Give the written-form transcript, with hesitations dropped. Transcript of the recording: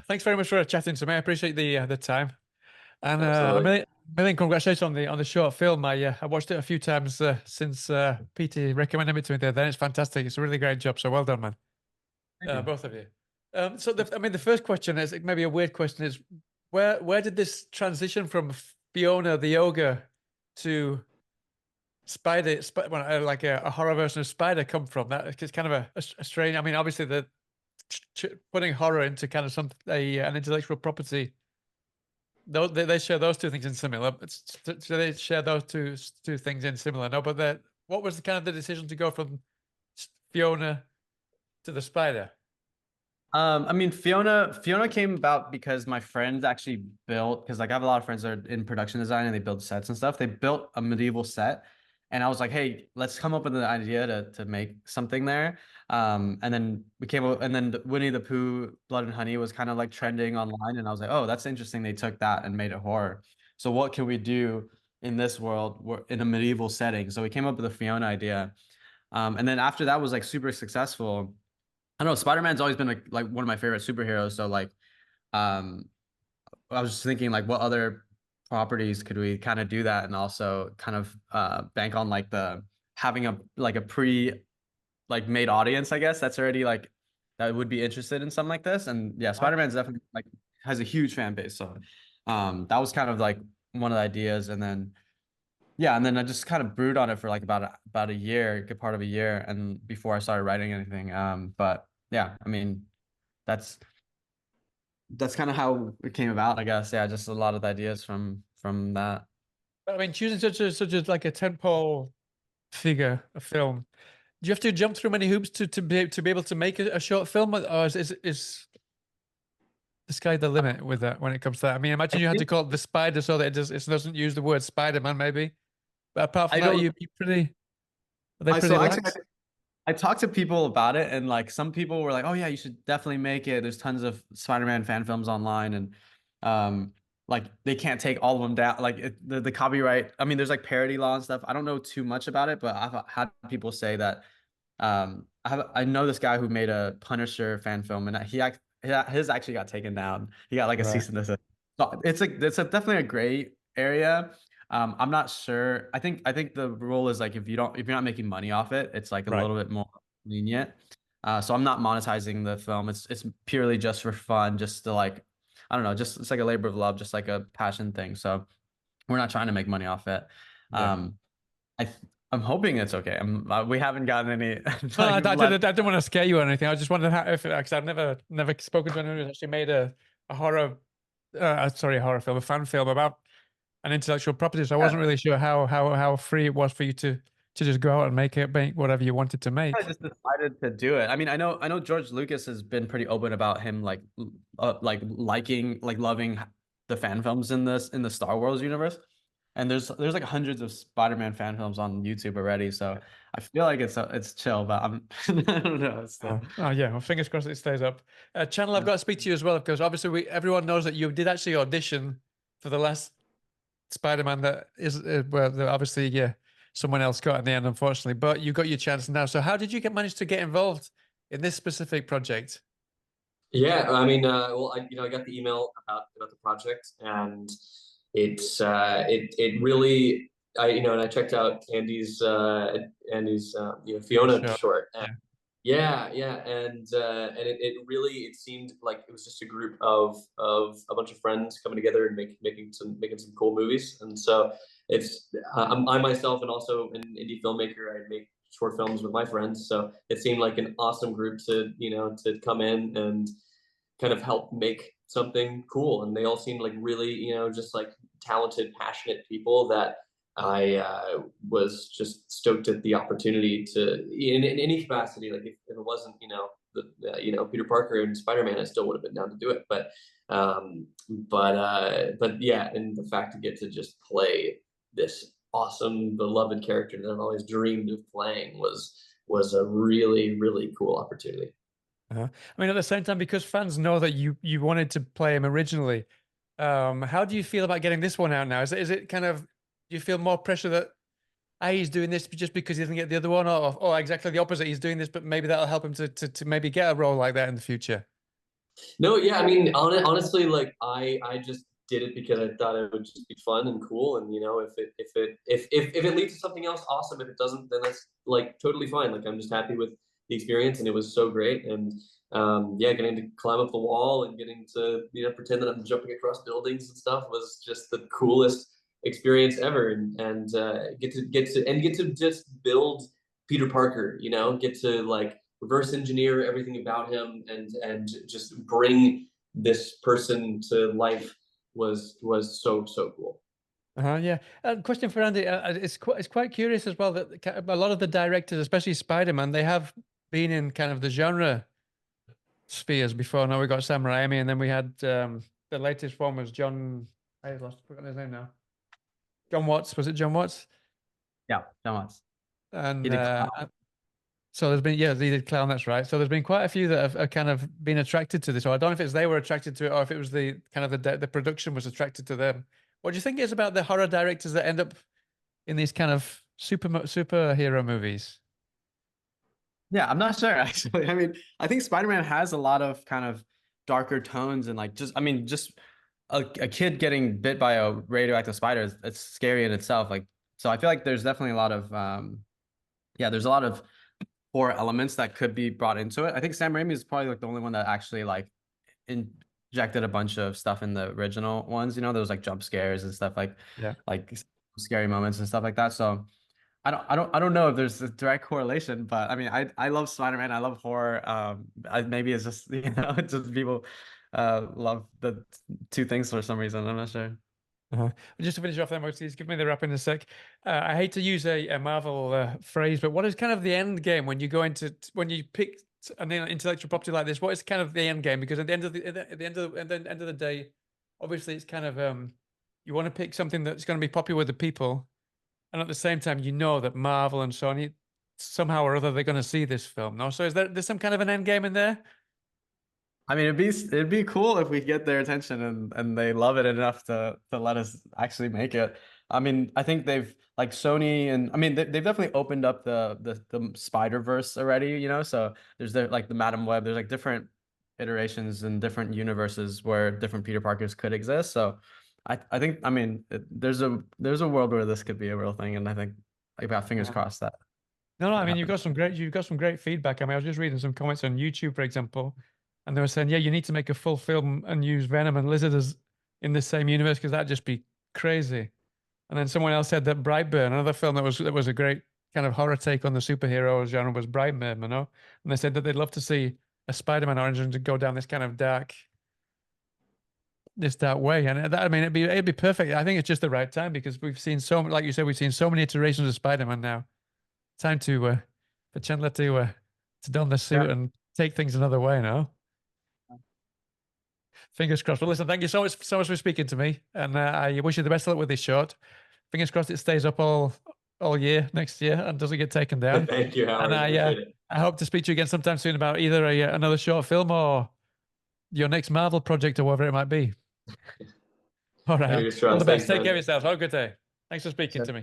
thanks very much for chatting to me. I appreciate the time, and a Absolutely. million congratulations on the short film. I watched it a few times since PT recommended it to me the other day. It's fantastic. It's a really great job. So well done, man. Thank you. Both of you. The first question is maybe a weird question is where did this transition from Fiona the ogre to like a horror version of Spider come from? That it's kind of a strange. I mean, obviously the putting horror into kind of an intellectual property. They share those two things in similar. So they share those two things in similar. No, but what was the kind of the decision to go from Fiona to the spider? I mean, Fiona came about because my friends actually built, because like I have a lot of friends that are in production design and they build sets and stuff. They built a medieval set, and I was like, hey, let's come up with an idea to make something there. And then we came up, and then Winnie the Pooh, Blood and Honey was kind of like trending online, and I was like, oh, that's interesting. They took that and made it horror. So what can we do in this world, in a medieval setting? So we came up with a Fiona idea. And then after that was like super successful. I don't know, Spider-Man's always been like one of my favorite superheroes. So like um I was just thinking like what other properties could we kind of do that and also kind of bank on like the having a pre like made audience, I guess, that's already like that would be interested in something like this. And yeah, Huh? Spider-Man's definitely like has a huge fan base. So that was kind of like one of the ideas. And then yeah, and then I just kind of brewed on it for like about a year, a good part of a year, and before I started writing anything. But yeah, I mean, that's that's kind of how it came about, I guess. Yeah, just a lot of the ideas from that. I mean, choosing such a like a tentpole figure, a film. Do you have to jump through many hoops to be able to make a short film, or is the sky the limit with that when it comes to that? I mean, I imagine you had to think call it the spider so that it doesn't use the word Spider-Man, maybe. But apart from I that, don't. you pretty are they I pretty so actually lax? I talked to people about it, and like some people were like, "Oh yeah, you should definitely make it." There's tons of Spider-Man fan films online, and um, like they can't take all of them down. Like the copyright. I mean, there's like parody law and stuff. I don't know too much about it, but I've had people say that. I know this guy who made a Punisher fan film, and his actually got taken down. He got like a Right, cease and desist. So it's definitely a gray area. I'm not sure. I think the rule is like if you're not making money off it, it's like a right. little bit more lenient. So I'm not monetizing the film. It's purely just for fun, just to like I don't know, just it's like a labor of love, just like a passion thing. So we're not trying to make money off it. Yeah. Um, I'm hoping it's okay. We haven't gotten any No, like I didn't want to scare you or anything. I just wondered how if because I've never spoken to anyone who's actually made a horror, sorry, a horror film, a fan film about an intellectual property. So I yeah, wasn't really sure how free it was for you to just go out and make whatever you wanted to I make. just decided to do it. I mean, I know George Lucas has been pretty open about him like liking like loving the fan films in the Star Wars universe. And there's like hundreds of Spider-Man fan films on YouTube already, so I feel like it's chill, but I'm I don't know. It's still, Oh yeah, well, fingers crossed it stays up. Chandler, I've got to speak to you as well because obviously everyone knows that you did actually audition for the last Spider-Man that is well, that obviously yeah, someone else got in the end, unfortunately. But you got your chance now. So how did you manage to get involved in this specific project? Yeah, I mean, well, I got the email about the project, and it really, and I checked out Andy's Fiona Sure. short, and Yeah. yeah, and it really it seemed like it was just a group of a bunch of friends coming together and making some cool movies, and so I myself and also an indie filmmaker. I make short films with my friends, so it seemed like an awesome group to come in and kind of help make something cool. And they all seemed like really, just like talented, passionate people that I was just stoked at the opportunity to, in any capacity. Like if it wasn't, Peter Parker and Spider-Man, I still would have been down to do it. But yeah, and the fact to get to just play this awesome, beloved character that I've always dreamed of playing was a really, really cool opportunity. I mean, at the same time, because fans know that you wanted to play him originally, how do you feel about getting this one out now? Is it kind of do you feel more pressure that he's doing this just because he didn't get the other one, or exactly the opposite, he's doing this, but maybe that'll help him to maybe get a role like that in the future? No, yeah, I mean, honestly, like I just did it because I thought it would just be fun and cool, and you know, if it leads to something else, awesome. If it doesn't, then that's like totally fine. Like I'm just happy with the experience, and it was so great. And yeah, getting to climb up the wall and getting to pretend that I'm jumping across buildings and stuff was just the coolest experience ever. And get to just build Peter Parker. You know, get to like reverse engineer everything about him and just bring this person to life was so cool. Yeah. Question for Andy. It's quite curious as well that a lot of the directors, especially Spider-Man, they have been in kind of the genre spheres before. Now we got Sam Raimi, and then we had the latest one was John. I forgotten his name now. John Watts. Was it John Watts? Yeah, John Watts. He And did so there's been, yeah, he did Clown. That's right. So there's been quite a few that have kind of been attracted to this. Or I don't know if it's they were attracted to it, or if it was the kind of the production was attracted to them. What do you think it is about the horror directors that end up in these kind of superhero movies? Yeah, I'm not sure actually. I mean, I think Spider-Man has a lot of kind of darker tones and like just I mean, just a kid getting bit by a radioactive spider is it's scary in itself. Like so I feel like there's definitely a lot of yeah, there's a lot of horror elements that could be brought into it. I think Sam Raimi is probably like the only one that actually like injected a bunch of stuff in the original ones, you know, there was like jump scares and stuff Yeah. like scary moments and stuff like that. So I don't know if there's a direct correlation, but I mean, I love Spider-Man. I love horror. Maybe it's just it's just people love the two things for some reason. I'm not sure. Just to finish off, then, please give me the wrap in a sec. I hate to use a Marvel phrase, but what is kind of the end game when you go into when you pick an intellectual property like this? What is kind of the end game? Because at the end of the end of the day, obviously, it's kind of you want to pick something that's going to be popular with the people, and at the same time, you know that Marvel and Sony somehow or other they're going to see this film. No, so is there's some kind of an end game in there? I mean, it'd be cool if we get their attention and they love it enough to let us actually make it. I mean, I think they've like Sony and I mean they've definitely opened up the Spider-Verse already, you know. So there's like the Madam Web, there's like different iterations and different universes where different Peter Parkers could exist. So I think I mean there's a world where this could be a real thing, and I think like got fingers crossed that No, I mean happens. you've got some great feedback. I mean, I was just reading some comments on YouTube, for example, and they were saying, yeah, you need to make a full film and use Venom and Lizard as in the same universe because that'd just be crazy. And then someone else said that Brightburn, another film that was a great kind of horror take on the superhero genre, was Brightburn, you know. And they said that they'd love to see a Spider-Man origin to go down this kind of this dark way. And that, I mean, it'd be perfect. I think it's just the right time because we've seen like you said, we've seen so many iterations of Spider-Man now. Time to for Chandler to don the suit Yeah. and take things another way now. Fingers crossed. Well, listen, thank you so much for speaking to me, and I wish you the best of luck with this short. Fingers crossed it stays up all year next year and doesn't get taken down. Thank you, Howard. And Appreciate it. I hope to speak to you again sometime soon about either another short film or your next Marvel project or whatever it might be. All right. Fingers All crossed. the best. Thanks, Take man. care of yourself. Have a good day. Thanks for speaking Sure. to me.